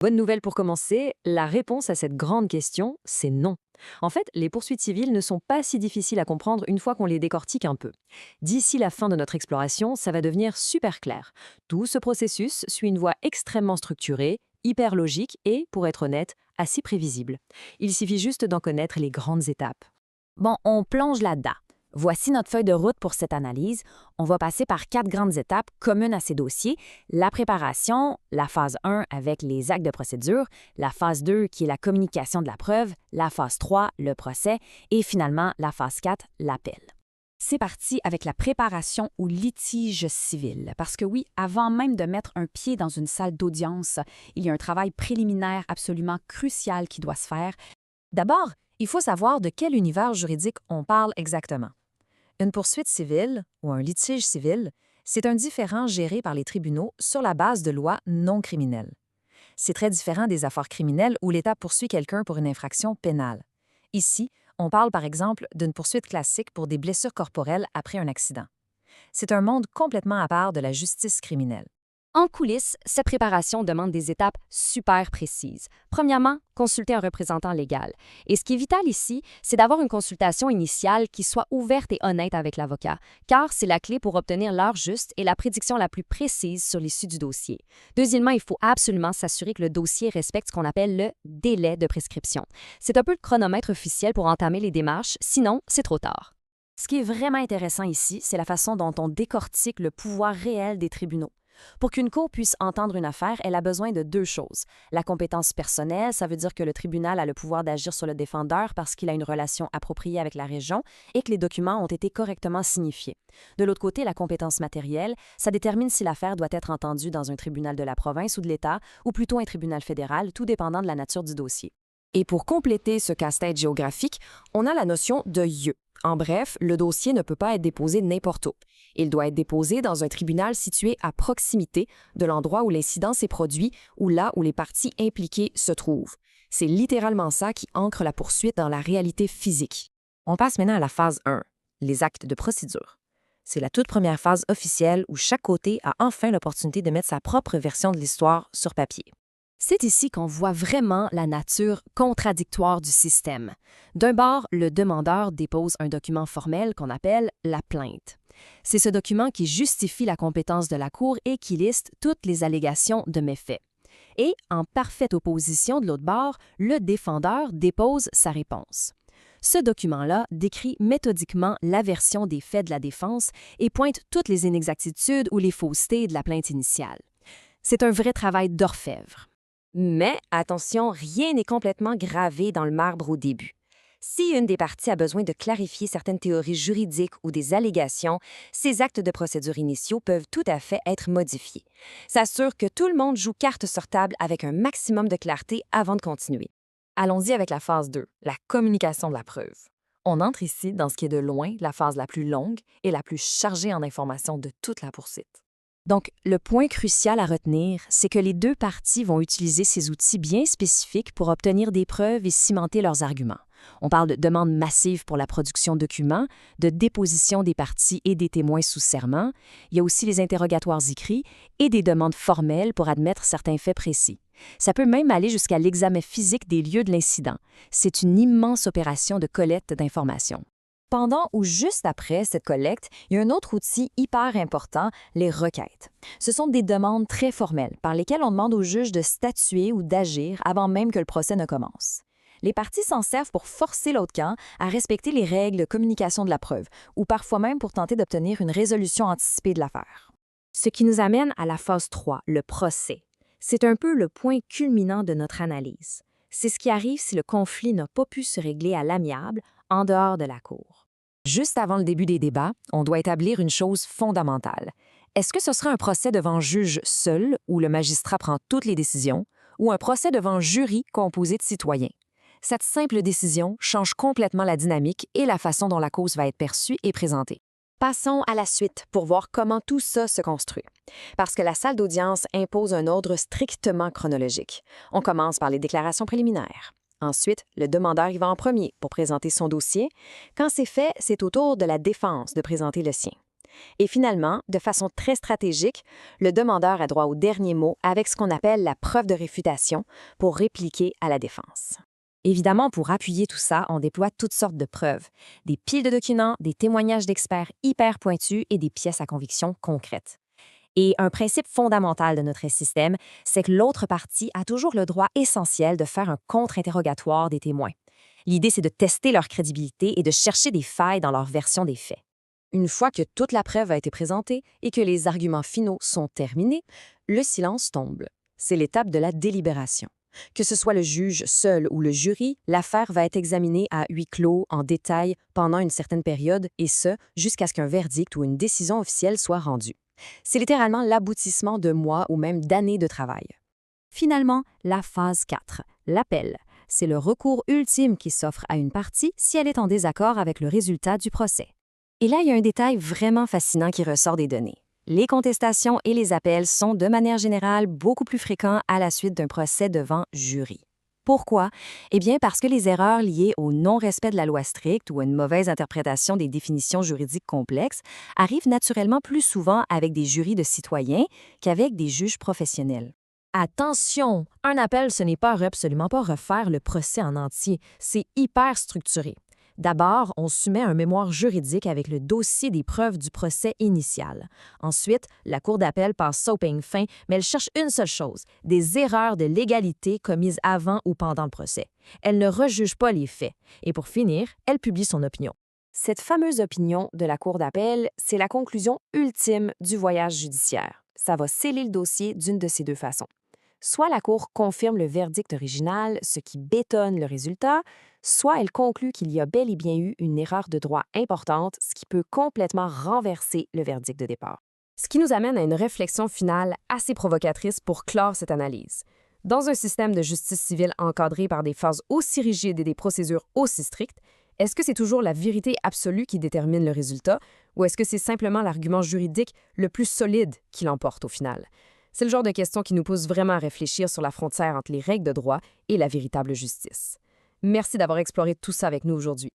Bonne nouvelle pour commencer, la réponse à cette grande question, c'est non. En fait, les poursuites civiles ne sont pas si difficiles à comprendre une fois qu'on les décortique un peu. D'ici la fin de notre exploration, ça va devenir super clair. Tout ce processus suit une voie extrêmement structurée, hyper logique et, pour être honnête, assez prévisible. Il suffit juste d'en connaître les grandes étapes. Bon, on plonge là-dedans. Voici notre feuille de route pour cette analyse. On va passer par 4 grandes étapes communes à ces dossiers. La préparation, la phase 1 avec les actes de procédure, la phase 2 qui est la communication de la preuve, la phase 3, le procès, et finalement la phase 4, l'appel. C'est parti avec la préparation au litige civil. Parce que oui, avant même de mettre un pied dans une salle d'audience, il y a un travail préliminaire absolument crucial qui doit se faire. D'abord, il faut savoir de quel univers juridique on parle exactement. Une poursuite civile, ou un litige civil, c'est un différend géré par les tribunaux sur la base de lois non criminelles. C'est très différent des affaires criminelles où l'État poursuit quelqu'un pour une infraction pénale. Ici, on parle par exemple d'une poursuite classique pour des blessures corporelles après un accident. C'est un monde complètement à part de la justice criminelle. En coulisses, cette préparation demande des étapes super précises. Premièrement, consulter un représentant légal. Et ce qui est vital ici, c'est d'avoir une consultation initiale qui soit ouverte et honnête avec l'avocat, car c'est la clé pour obtenir l'heure juste et la prédiction la plus précise sur l'issue du dossier. Deuxièmement, il faut absolument s'assurer que le dossier respecte ce qu'on appelle le délai de prescription. C'est un peu le chronomètre officiel pour entamer les démarches, sinon c'est trop tard. Ce qui est vraiment intéressant ici, c'est la façon dont on décortique le pouvoir réel des tribunaux. Pour qu'une cour puisse entendre une affaire, elle a besoin de 2 choses. La compétence personnelle, ça veut dire que le tribunal a le pouvoir d'agir sur le défendeur parce qu'il a une relation appropriée avec la région et que les documents ont été correctement signifiés. De l'autre côté, la compétence matérielle, ça détermine si l'affaire doit être entendue dans un tribunal de la province ou de l'État, ou plutôt un tribunal fédéral, tout dépendant de la nature du dossier. Et pour compléter ce casse-tête géographique, on a la notion de lieu. En bref, le dossier ne peut pas être déposé n'importe où. Il doit être déposé dans un tribunal situé à proximité de l'endroit où l'incident s'est produit ou là où les parties impliquées se trouvent. C'est littéralement ça qui ancre la poursuite dans la réalité physique. On passe maintenant à la phase 1, les actes de procédure. C'est la toute première phase officielle où chaque côté a enfin l'opportunité de mettre sa propre version de l'histoire sur papier. C'est ici qu'on voit vraiment la nature contradictoire du système. D'un bord, le demandeur dépose un document formel qu'on appelle la plainte. C'est ce document qui justifie la compétence de la Cour et qui liste toutes les allégations de méfaits. Et, en parfaite opposition de l'autre bord, le défendeur dépose sa réponse. Ce document-là décrit méthodiquement la version des faits de la défense et pointe toutes les inexactitudes ou les faussetés de la plainte initiale. C'est un vrai travail d'orfèvre. Mais attention, rien n'est complètement gravé dans le marbre au début. Si une des parties a besoin de clarifier certaines théories juridiques ou des allégations, ces actes de procédure initiaux peuvent tout à fait être modifiés. S'assure que tout le monde joue carte sur table avec un maximum de clarté avant de continuer. Allons-y avec la phase 2, la communication de la preuve. On entre ici dans ce qui est de loin la phase la plus longue et la plus chargée en informations de toute la poursuite. Donc, le point crucial à retenir, c'est que les 2 parties vont utiliser ces outils bien spécifiques pour obtenir des preuves et cimenter leurs arguments. On parle de demandes massives pour la production de documents, de déposition des parties et des témoins sous serment. Il y a aussi les interrogatoires écrits et des demandes formelles pour admettre certains faits précis. Ça peut même aller jusqu'à l'examen physique des lieux de l'incident. C'est une immense opération de collecte d'informations. Pendant ou juste après cette collecte, il y a un autre outil hyper important, les requêtes. Ce sont des demandes très formelles par lesquelles on demande au juge de statuer ou d'agir avant même que le procès ne commence. Les parties s'en servent pour forcer l'autre camp à respecter les règles de communication de la preuve ou parfois même pour tenter d'obtenir une résolution anticipée de l'affaire. Ce qui nous amène à la phase 3, le procès. C'est un peu le point culminant de notre analyse. C'est ce qui arrive si le conflit n'a pas pu se régler à l'amiable en dehors de la cour. Juste avant le début des débats, on doit établir une chose fondamentale. Est-ce que ce sera un procès devant juge seul, où le magistrat prend toutes les décisions, ou un procès devant jury composé de citoyens? Cette simple décision change complètement la dynamique et la façon dont la cause va être perçue et présentée. Passons à la suite pour voir comment tout ça se construit. Parce que la salle d'audience impose un ordre strictement chronologique. On commence par les déclarations préliminaires. Ensuite, le demandeur y va en premier pour présenter son dossier. Quand c'est fait, c'est au tour de la défense de présenter le sien. Et finalement, de façon très stratégique, le demandeur a droit au dernier mot avec ce qu'on appelle la preuve de réfutation pour répliquer à la défense. Évidemment, pour appuyer tout ça, on déploie toutes sortes de preuves. Des piles de documents, des témoignages d'experts hyper pointus et des pièces à conviction concrètes. Et un principe fondamental de notre système, c'est que l'autre partie a toujours le droit essentiel de faire un contre-interrogatoire des témoins. L'idée, c'est de tester leur crédibilité et de chercher des failles dans leur version des faits. Une fois que toute la preuve a été présentée et que les arguments finaux sont terminés, le silence tombe. C'est l'étape de la délibération. Que ce soit le juge seul ou le jury, l'affaire va être examinée à huis clos, en détail, pendant une certaine période, et ce, jusqu'à ce qu'un verdict ou une décision officielle soit rendue. C'est littéralement l'aboutissement de mois ou même d'années de travail. Finalement, la phase 4, l'appel. C'est le recours ultime qui s'offre à une partie si elle est en désaccord avec le résultat du procès. Et là, il y a un détail vraiment fascinant qui ressort des données. Les contestations et les appels sont de manière générale beaucoup plus fréquents à la suite d'un procès devant jury. Pourquoi? Eh bien, parce que les erreurs liées au non-respect de la loi stricte ou à une mauvaise interprétation des définitions juridiques complexes arrivent naturellement plus souvent avec des jurys de citoyens qu'avec des juges professionnels. Attention! Un appel, ce n'est absolument pas refaire le procès en entier. C'est hyper structuré. D'abord, on soumet un mémoire juridique avec le dossier des preuves du procès initial. Ensuite, la Cour d'appel passe ça au peigne fin, mais elle cherche une seule chose, des erreurs de légalité commises avant ou pendant le procès. Elle ne rejuge pas les faits. Et pour finir, elle publie son opinion. Cette fameuse opinion de la Cour d'appel, c'est la conclusion ultime du voyage judiciaire. Ça va sceller le dossier d'une de ces deux façons. Soit la Cour confirme le verdict original, ce qui bétonne le résultat, soit elle conclut qu'il y a bel et bien eu une erreur de droit importante, ce qui peut complètement renverser le verdict de départ. Ce qui nous amène à une réflexion finale assez provocatrice pour clore cette analyse. Dans un système de justice civile encadré par des phases aussi rigides et des procédures aussi strictes, est-ce que c'est toujours la vérité absolue qui détermine le résultat ou est-ce que c'est simplement l'argument juridique le plus solide qui l'emporte au final? C'est le genre de question qui nous pousse vraiment à réfléchir sur la frontière entre les règles de droit et la véritable justice. Merci d'avoir exploré tout ça avec nous aujourd'hui.